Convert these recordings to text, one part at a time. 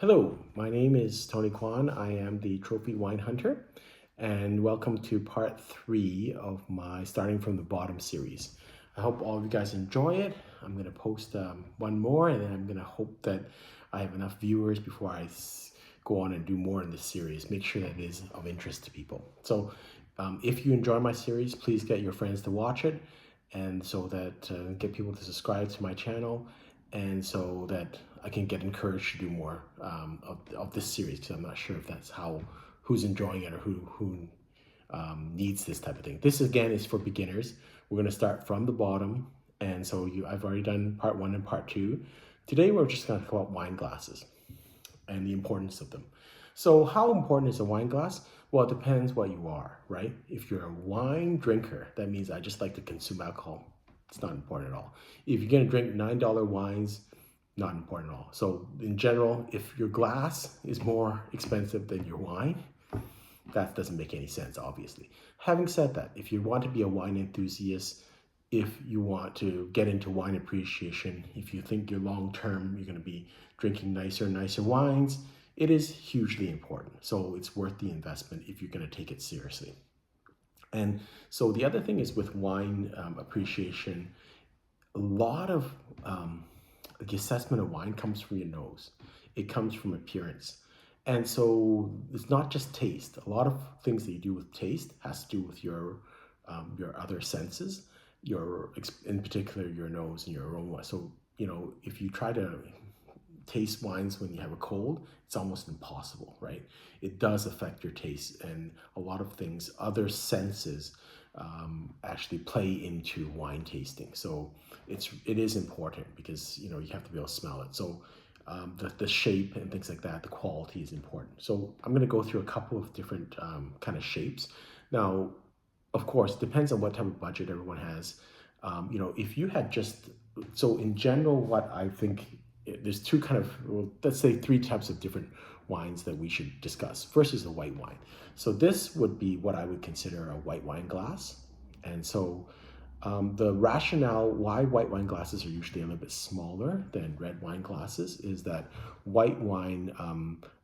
Hello, my name is Tony Kwan. I am the Trophy Wine Hunter, and welcome to part 3 of my Starting from the Bottom series. I hope all of you guys enjoy it. I'm going to post one more, and then I'm going to hope that I have enough viewers before I go on and do more in this series. Make sure that it is of interest to people. So if you enjoy my series, please get your friends to watch it, and so that get people to subscribe to my channel, and so that I can get encouraged to do more of this series, because I'm not sure if that's who's enjoying it or who needs this type of thing. This again is for beginners. We're going to start from the bottom, and so I've already done part 1 and part 2. Today we're just going to talk about wine glasses and the importance of them. So how important is a wine glass? Well, it depends what you are, right? If you're a wine drinker, that means I just like to consume alcohol. It's not important at all. If you're going to drink $9 wines, not important at all. So in general, if your glass is more expensive than your wine, that doesn't make any sense, obviously. Having said that, if you want to be a wine enthusiast, if you want to get into wine appreciation, if you think you're long-term, you're going to be drinking nicer and nicer wines, it is hugely important. So it's worth the investment if you're going to take it seriously. And so the other thing is with wine appreciation, a lot of the assessment of wine comes from your nose. It comes from appearance. And so it's not just taste. A lot of things that you do with taste has to do with your other senses, in particular your nose and your aroma. So, if you try to taste wines when you have a cold, it's almost impossible, right? It does affect your taste, and a lot of things, other senses actually play into wine tasting. So it is important because you have to be able to smell it. So the shape and things like that, the quality is important. So I'm going to go through a couple of different kind of shapes. Now, of course, depends on what type of budget everyone has. If you had so in general, what I think, there's two kind of, well, let's say 3 types of different wines that we should discuss. First is the white wine. So this would be what I would consider a white wine glass. And so the rationale why white wine glasses are usually a little bit smaller than red wine glasses is that white wine,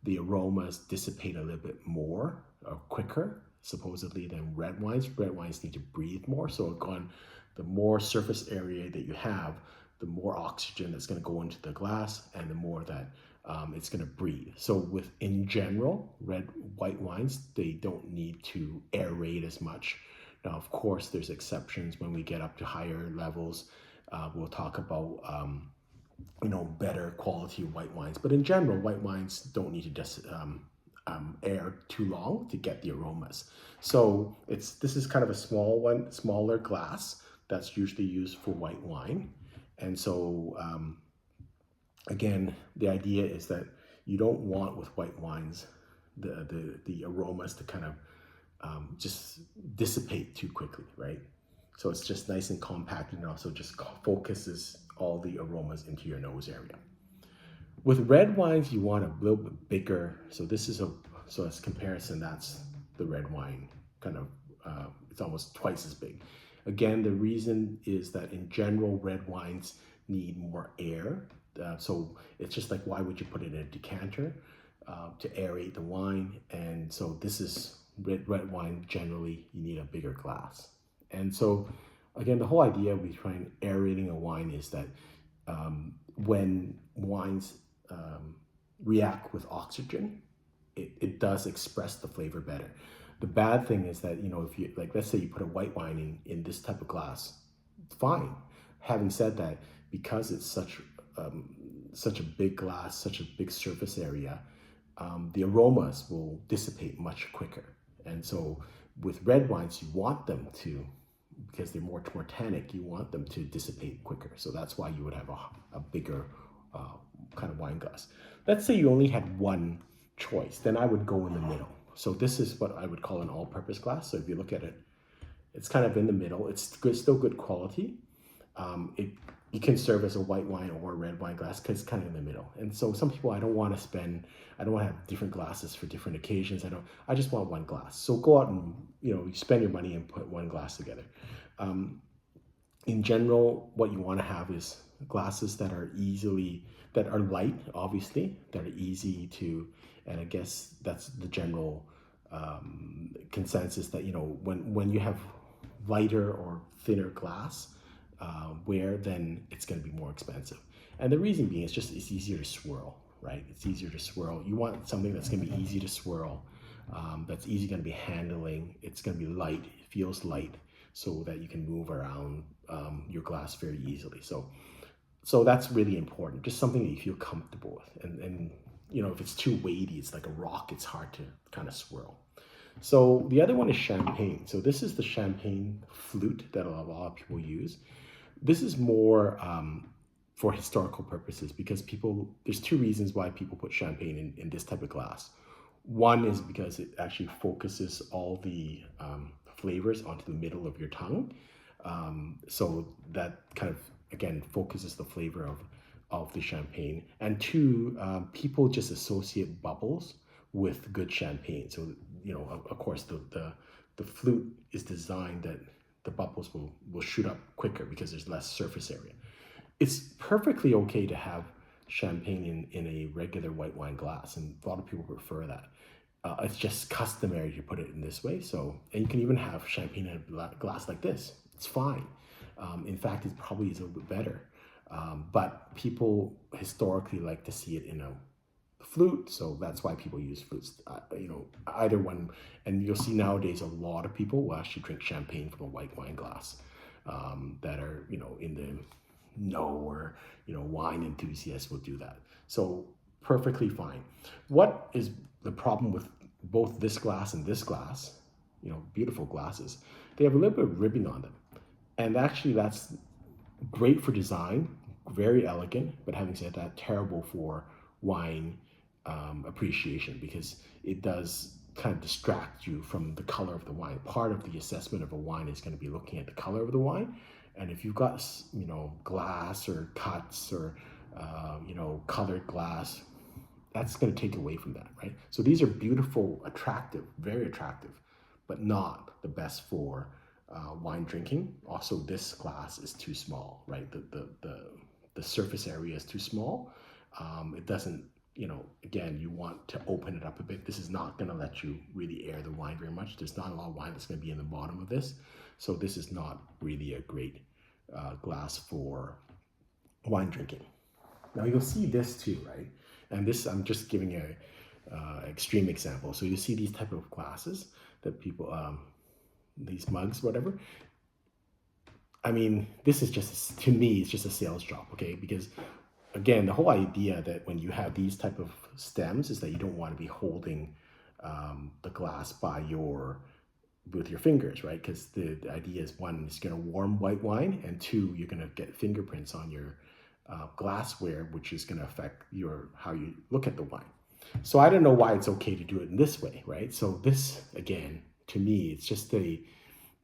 the aromas dissipate a little bit more or quicker, supposedly, than red wines. Red wines need to breathe more. So again, the more surface area that you have, the more oxygen that's going to go into the glass, and the more that it's going to breathe. So in general, white wines, they don't need to aerate as much. Now, of course, there's exceptions when we get up to higher levels. We'll talk about better quality white wines, but in general, white wines don't need to just air too long to get the aromas. So this is kind of a smaller glass that's usually used for white wine. And so, again, the idea is that you don't want with white wines the aromas to kind of just dissipate too quickly, right? So it's just nice and compact, and also just focuses all the aromas into your nose area. With red wines, you want a little bit bigger. So as comparison, that's the red wine kind of, it's almost twice as big. Again, the reason is that in general, red wines need more air. So it's just like, why would you put it in a decanter to aerate the wine? And so this is red wine, generally, you need a bigger glass. And so, again, the whole idea behind aerating a wine is that when wines react with oxygen, it does express the flavor better. The bad thing is that, if you, like, let's say you put a white wine in this type of glass, fine. Having said that, because it's such a big glass, such a big surface area, the aromas will dissipate much quicker. And so with red wines, you want them to, because they're more tannic, you want them to dissipate quicker. So that's why you would have a bigger kind of wine glass. Let's say you only had one choice, then I would go in the middle. So this is what I would call an all-purpose glass. So if you look at it, it's kind of in the middle. It's still good quality. You can serve as a white wine or a red wine glass because it's kind of in the middle. And so some people, I don't want to have different glasses for different occasions. I just want one glass. So go out and, you spend your money and put one glass together. In general, what you want to have is glasses that are light, obviously, that are easy to, and I guess that's the general consensus that, when you have lighter or thinner glass, where then it's going to be more expensive. And the reason being it's easier to swirl, right? It's easier to swirl. You want something that's going to be easy to swirl, that's easy going to be handling. It's going to be light, it feels light, so that you can move around your glass very easily. So that's really important. Just something that you feel comfortable with. And if it's too weighty, it's like a rock, it's hard to kind of swirl. So the other one is champagne. So this is the champagne flute that a lot of people use. This is more for historical purposes, because there's two reasons why people put champagne in this type of glass. One is because it actually focuses all the flavors onto the middle of your tongue. So that kind of, again, focuses the flavor of the champagne. And two, people just associate bubbles with good champagne. So, of course, the flute is designed that the bubbles will shoot up quicker because there's less surface area. It's perfectly okay to have champagne in a regular white wine glass, and a lot of people prefer that. It's just customary to put it in this way. So, and you can even have champagne in a glass like this. It's fine. In fact, it probably is a little bit better. But people historically like to see it in a flute, so that's why people use flutes. Either one, and you'll see nowadays a lot of people will actually drink champagne from a white wine glass, that are in the know, or wine enthusiasts will do that. So perfectly fine. What is the problem with both this glass and this glass? Beautiful glasses. They have a little bit of ribbing on them, and actually that's great for design, very elegant. But having said that, terrible for wine appreciation, because it does kind of distract you from the color of the wine. Part of the assessment of a wine is going to be looking at the color of the wine, and if you've got glass or cuts or colored glass, that's going to take away from that, right? So these are beautiful, attractive, very attractive, but not the best for wine drinking. Also, this glass is too small, right? The surface area is too small. It doesn't, again, you want to open it up a bit. This is not going to let you really air the wine very much. There's not a lot of wine that's going to be in the bottom of this. So this is not really a great glass for wine drinking. Now you'll see this too, right? And this, I'm just giving a extreme example. So you see these type of glasses that people, these mugs, whatever. I mean, this is just, to me, it's just a sales job, okay? Because again, the whole idea that when you have these type of stems is that you don't want to be holding the glass with your fingers, right? Because the idea is, one, it's going to warm white wine, and two, you're going to get fingerprints on your glassware, which is going to affect how you look at the wine. So I don't know why it's okay to do it in this way, right? So this, again, to me, it's just a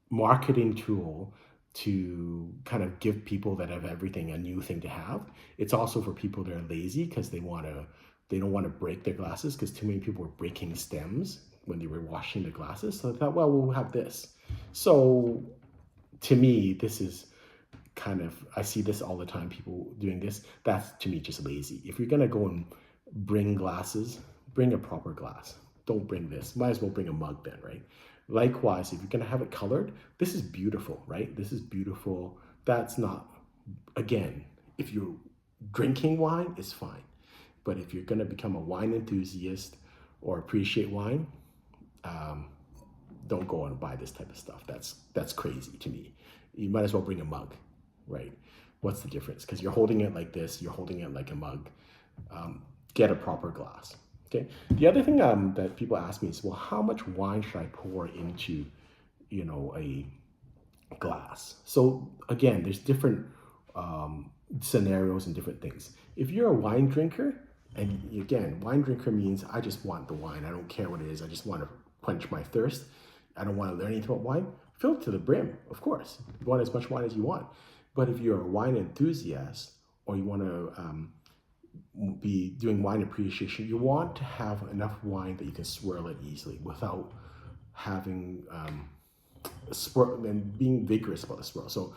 marketing tool to kind of give people that have everything a new thing to have. It's also for people that are lazy, because they don't want to break their glasses, because too many people were breaking stems when they were washing the glasses. So I thought, well, we'll have this. So to me, this is kind of, I see this all the time, people doing this. That's, to me, just lazy. If you're going to go and bring glasses, bring a proper glass. Don't bring this. Might as well bring a mug then, right? Likewise, if you're going to have it colored, this is beautiful, right? This is beautiful. That's not, again, if you're drinking wine, it's fine. But if you're going to become a wine enthusiast or appreciate wine, don't go and buy this type of stuff. That's crazy to me. You might as well bring a mug, right? What's the difference? Because you're holding it like this, you're holding it like a mug. Get a proper glass. Okay. The other thing that people ask me is, well, how much wine should I pour into, a glass? So again, there's different scenarios and different things. If you're a wine drinker, and again, wine drinker means I just want the wine. I don't care what it is. I just want to quench my thirst. I don't want to learn anything about wine. Fill it to the brim, of course. You want as much wine as you want. But if you're a wine enthusiast, or you want to be doing wine appreciation, you want to have enough wine that you can swirl it easily without having a swirl and being vigorous about the swirl. So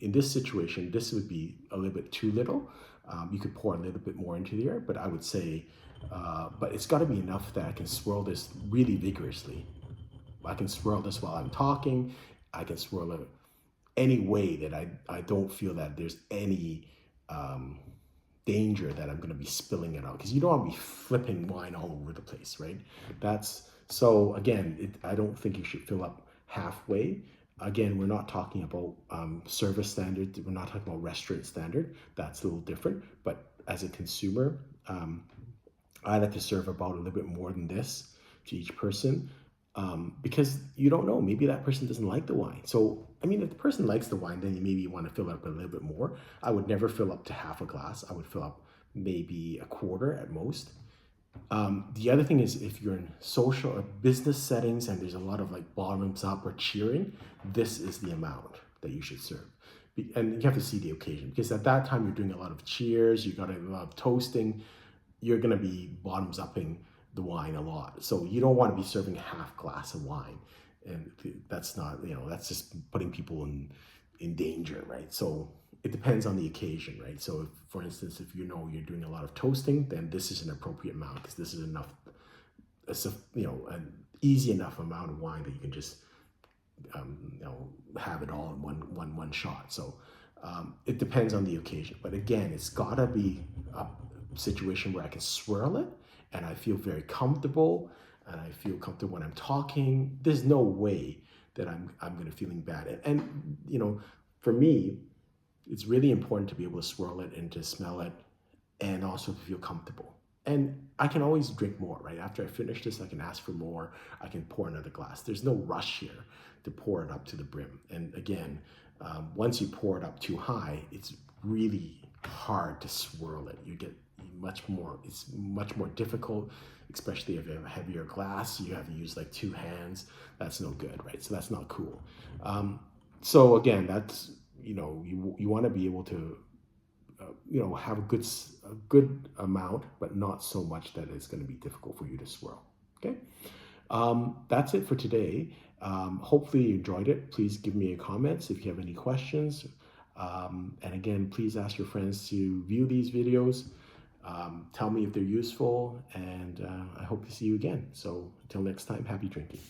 in this situation, this would be a little bit too little. You could pour a little bit more into there, but I would say, but it's got to be enough that I can swirl this really vigorously. I can swirl this while I'm talking. I can swirl it any way that I don't feel that there's any danger that I'm going to be spilling it out, because you don't want to be flipping wine all over the place, right? So again, I don't think you should fill up halfway. Again, we're not talking about service standard. We're not talking about restaurant standard. That's a little different. But as a consumer, I like to serve about a little bit more than this to each person, because you don't know, maybe that person doesn't like the wine. So, I mean, if the person likes the wine, then you maybe want to fill it up a little bit more. I would never fill up to half a glass. I would fill up maybe a quarter at most. The other thing is, if you're in social or business settings and there's a lot of like bottoms up or cheering, this is the amount that you should serve. And you have to see the occasion, because at that time you're doing a lot of cheers, you got a lot of toasting, you're going to be bottoms upping the wine a lot. So you don't want to be serving a half glass of wine. And that's not, that's just putting people in danger, right? So it depends on the occasion, right? So if, for instance, if you're doing a lot of toasting, then this is an appropriate amount, because this is enough, an easy enough amount of wine that you can just, have it all in one shot. So it depends on the occasion. But again, it's gotta be a situation where I can swirl it and I feel very comfortable, and I feel comfortable when I'm talking. There's no way that I'm gonna feeling bad. And for me, it's really important to be able to swirl it and to smell it, and also to feel comfortable. And I can always drink more, right? After I finish this, I can ask for more. I can pour another glass. There's no rush here to pour it up to the brim. And again, once you pour it up too high, it's really hard to swirl it. You get it's much more difficult, especially if you have a heavier glass. You have to use like two hands. That's no good, right? So that's not cool. So again, that's, you want to be able to, have a good amount, but not so much that it's going to be difficult for you to swirl. Okay. That's it for today. Hopefully you enjoyed it. Please give me a comments if you have any questions. And again, please ask your friends to view these videos. Tell me if they're useful, and I hope to see you again. So until next time, happy drinking.